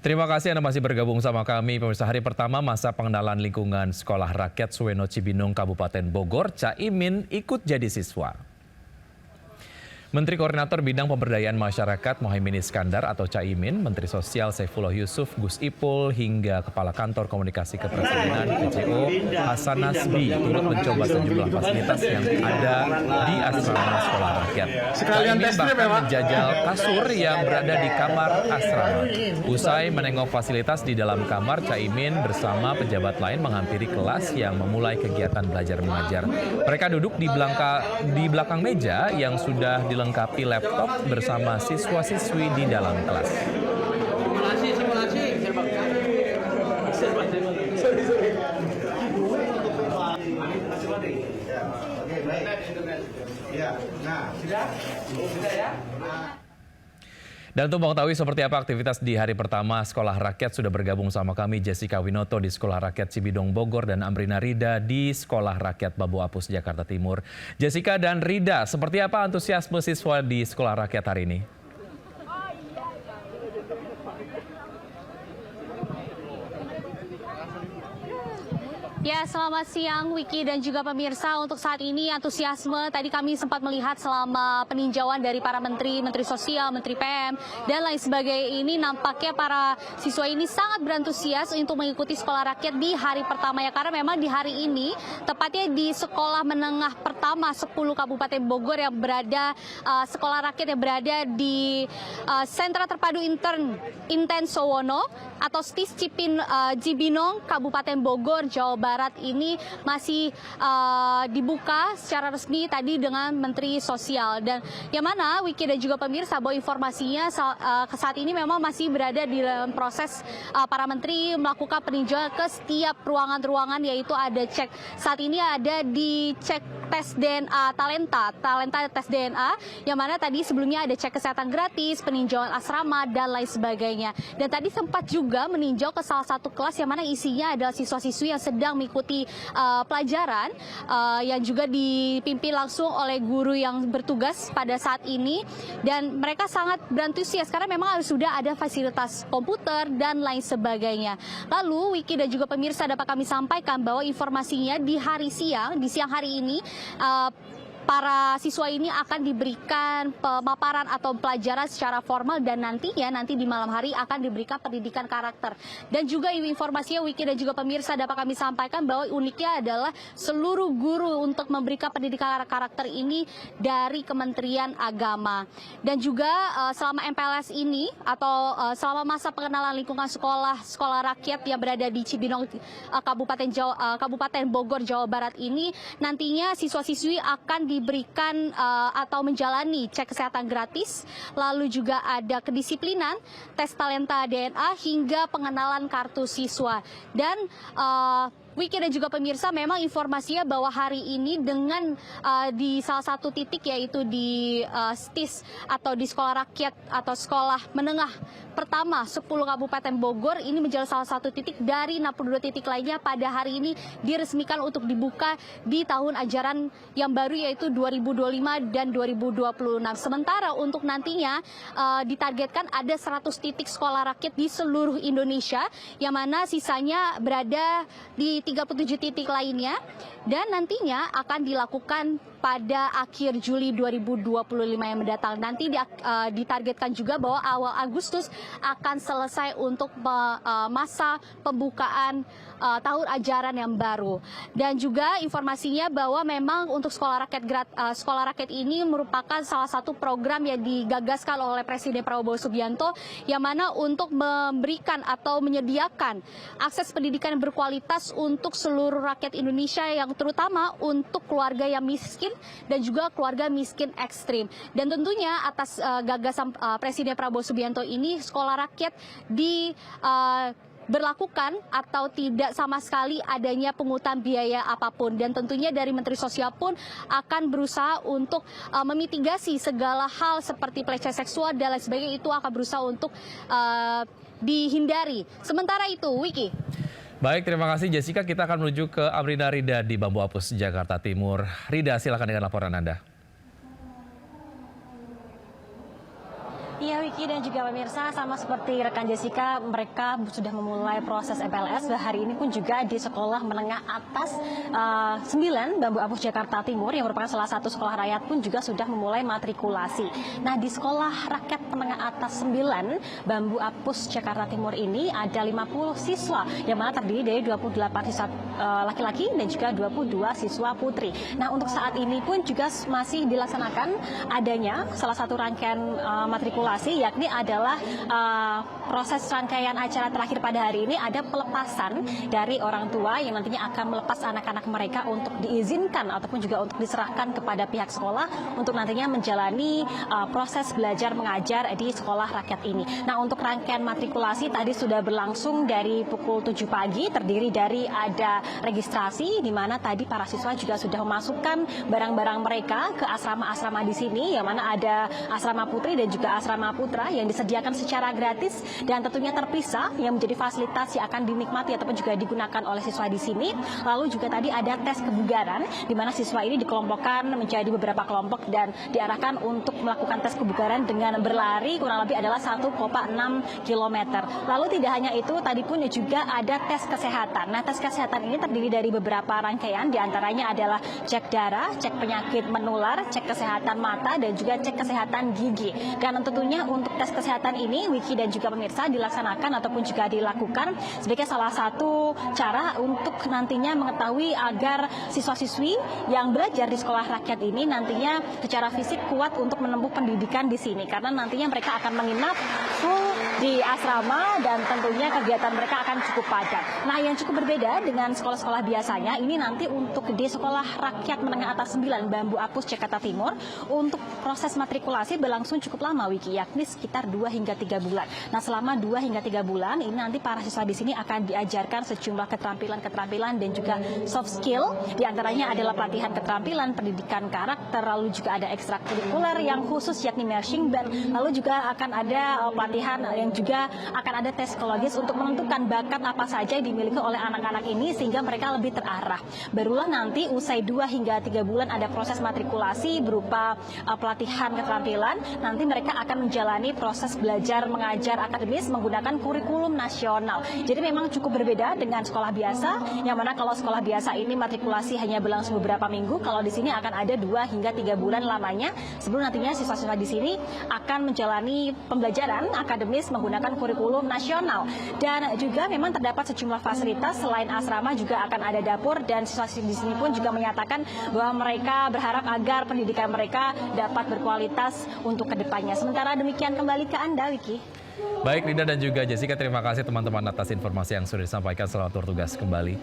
Terima kasih Anda masih bergabung sama kami. Pemirsa, hari pertama masa pengenalan lingkungan Sekolah Rakyat Suweno Cibinong, Kabupaten Bogor, Caimin ikut jadi siswa. Menteri Koordinator Bidang Pemberdayaan Masyarakat Mohaimin Iskandar atau Caimin, Menteri Sosial Saifullah Yusuf, Gus Ipul, hingga Kepala Kantor Komunikasi Kepresidenan PCO Hasan Nasbi turut mencoba sejumlah fasilitas yang ada di asrama sekolah rakyat. Caimin bahkan menjajal kasur yang berada di kamar asrama. Usai menengok fasilitas di dalam kamar, Caimin bersama pejabat lain menghampiri kelas yang memulai kegiatan belajar mengajar. Mereka duduk di belakang meja yang sudah dilengkapi laptop bersama siswa-siswi di dalam kelas. Dan untuk mengetahui seperti apa aktivitas di hari pertama Sekolah Rakyat, sudah bergabung sama kami Jessica Winoto di Sekolah Rakyat Cibinong Bogor dan Amrina Rida di Sekolah Rakyat Bambu Apus Jakarta Timur. Jessica dan Rida, seperti apa antusiasme siswa di Sekolah Rakyat hari ini? Ya, selamat siang Wiki dan juga pemirsa. Untuk saat ini antusiasme tadi kami sempat melihat selama peninjauan dari para menteri, Menteri Sosial, Menteri PM, dan lain sebagainya ini, nampaknya para siswa ini sangat berantusias untuk mengikuti Sekolah Rakyat di hari pertama ya. Karena memang di hari ini, tepatnya di Sekolah Menengah Pertama 10 Kabupaten Bogor yang berada, Sekolah Rakyat yang berada di Sentra Terpadu Intensowono atau STIS Cibinong, Kabupaten Bogor, Jawa Barat ini masih dibuka secara resmi tadi dengan Menteri Sosial. Dan yang mana Wiki dan juga pemirsa bahwa informasinya saat ini memang masih berada di dalam proses para menteri melakukan peninjauan ke setiap ruangan-ruangan, yaitu ada cek. Saat ini ada di cek tes DNA talenta tes DNA, yang mana tadi sebelumnya ada cek kesehatan gratis, peninjauan asrama, dan lain sebagainya. Dan tadi sempat juga meninjau ke salah satu kelas yang mana isinya adalah siswa-siswi yang sedang mengikuti pelajaran yang juga dipimpin langsung oleh guru yang bertugas pada saat ini. Dan mereka sangat berantusias karena memang sudah ada fasilitas komputer dan lain sebagainya. Lalu Wiki dan juga pemirsa, dapat kami sampaikan bahwa informasinya di siang hari ini para siswa ini akan diberikan pemaparan atau pelajaran secara formal, dan nanti di malam hari akan diberikan pendidikan karakter. Dan juga informasinya Wiki dan juga pemirsa dapat kami sampaikan bahwa uniknya adalah seluruh guru untuk memberikan pendidikan karakter ini dari Kementerian Agama. Dan juga selama MPLS ini atau selama masa pengenalan lingkungan sekolah rakyat yang berada di Cibinong, Kabupaten Bogor, Jawa Barat ini, nantinya siswa-siswi akan diberikan atau menjalani cek kesehatan gratis, lalu juga ada kedisiplinan, tes talenta DNA, hingga pengenalan kartu siswa. Dan Wiki dan juga pemirsa, memang informasinya bahwa hari ini dengan di salah satu titik, yaitu di STIS atau di Sekolah Rakyat atau Sekolah Menengah Pertama 10 Kabupaten Bogor, ini menjadi salah satu titik dari 62 titik lainnya pada hari ini diresmikan untuk dibuka di tahun ajaran yang baru, yaitu 2025 dan 2026. Sementara untuk nantinya ditargetkan ada 100 titik sekolah rakyat di seluruh Indonesia, yang mana sisanya berada di 37 titik lainnya, dan nantinya akan dilakukan pada akhir Juli 2025 yang mendatang. Nanti ditargetkan juga bahwa awal Agustus akan selesai untuk masa pembukaan tahun ajaran yang baru. Dan juga informasinya bahwa memang untuk sekolah rakyat ini merupakan salah satu program yang digagaskan oleh Presiden Prabowo Subianto, yang mana untuk memberikan atau menyediakan akses pendidikan yang berkualitas untuk seluruh rakyat Indonesia, yang terutama untuk keluarga yang miskin dan juga keluarga miskin ekstrim. Dan tentunya atas gagasan Presiden Prabowo Subianto ini, sekolah rakyat berlakukan atau tidak sama sekali adanya pungutan biaya apapun. Dan tentunya dari Menteri Sosial pun akan berusaha untuk memitigasi segala hal seperti pelecehan seksual dan lain sebagainya, itu akan berusaha untuk dihindari. Sementara itu, Wiki. Baik, terima kasih Jessica. Kita akan menuju ke Amrina Rida di Bambu Apus, Jakarta Timur. Rida, silakan dengan laporan Anda. Iya Wiki, dan juga pemirsa, sama seperti rekan Jessica, mereka sudah memulai proses MPLS. Hari ini pun juga di Sekolah Menengah Atas 9 Bambu Apus Jakarta Timur yang merupakan salah satu sekolah rakyat pun juga sudah memulai matrikulasi. Nah, di Sekolah Rakyat Menengah Atas 9 Bambu Apus Jakarta Timur ini ada 50 siswa yang mana terdiri dari 28 siswa laki-laki dan juga 22 siswa putri. Nah, untuk saat ini pun juga masih dilaksanakan adanya salah satu rangkaian matrikulasi, yakni adalah proses rangkaian acara terakhir pada hari ini ada pelepasan dari orang tua yang nantinya akan melepas anak-anak mereka untuk diizinkan ataupun juga untuk diserahkan kepada pihak sekolah untuk nantinya menjalani proses belajar mengajar di sekolah rakyat ini. Nah, untuk rangkaian matrikulasi tadi sudah berlangsung dari pukul 7 pagi, terdiri dari ada registrasi di mana tadi para siswa juga sudah memasukkan barang-barang mereka ke asrama-asrama di sini, yang mana ada asrama putri dan juga asrama putra yang disediakan secara gratis dan tentunya terpisah, yang menjadi fasilitas yang akan dinikmati ataupun juga digunakan oleh siswa di sini. Lalu juga tadi ada tes kebugaran di mana siswa ini dikelompokkan menjadi beberapa kelompok dan diarahkan untuk melakukan tes kebugaran dengan berlari kurang lebih adalah 1,6 km. Lalu tidak hanya itu, tadi pun juga ada tes kesehatan. Nah, tes kesehatan ini terdiri dari beberapa rangkaian, diantaranya adalah cek darah, cek penyakit menular, cek kesehatan mata, dan juga cek kesehatan gigi. Dan tentunya untuk tes kesehatan ini, Wiki dan juga pemirsa, dilaksanakan ataupun juga dilakukan sebagai salah satu cara untuk nantinya mengetahui agar siswa-siswi yang belajar di sekolah rakyat ini nantinya secara fisik kuat untuk menempuh pendidikan di sini. Karena nantinya mereka akan menginap full di asrama dan tentunya kegiatan mereka akan cukup padat. Nah, yang cukup berbeda dengan sekolah-sekolah biasanya, ini nanti untuk di Sekolah Rakyat Menengah Atas 9 Bambu Apus Jakarta Timur, untuk proses matrikulasi berlangsung cukup lama, Wiki, yakni sekitar 2 hingga 3 bulan. Nah, selama 2 hingga 3 bulan ini nanti para siswa di sini akan diajarkan sejumlah keterampilan-keterampilan dan juga soft skill. Di antaranya adalah pelatihan keterampilan, pendidikan karakter, lalu juga ada ekstrakurikuler yang khusus yakni marching band. Lalu juga akan ada pelatihan yang juga akan ada tes psikologis untuk menentukan bakat apa saja yang dimiliki oleh anak-anak ini sehingga mereka lebih terarah. Barulah nanti usai 2 hingga 3 bulan ada proses matrikulasi berupa pelatihan keterampilan. Nanti mereka akan menjalani proses belajar mengajar akademis menggunakan kurikulum nasional. Jadi memang cukup berbeda dengan sekolah biasa, yang mana kalau sekolah biasa ini matrikulasi hanya berlangsung beberapa minggu, kalau di sini akan ada 2 hingga 3 bulan lamanya sebelum nantinya siswa-siswa di sini akan menjalani pembelajaran akademis menggunakan kurikulum nasional. Dan juga memang terdapat sejumlah fasilitas, selain asrama juga akan ada dapur, dan siswa di sini pun juga menyatakan bahwa mereka berharap agar pendidikan mereka dapat berkualitas untuk kedepannya. Sementara demikian, kembali ke Anda, Wiki. Baik, Linda dan juga Jessica, terima kasih teman-teman atas informasi yang sudah disampaikan. Selamat bertugas kembali.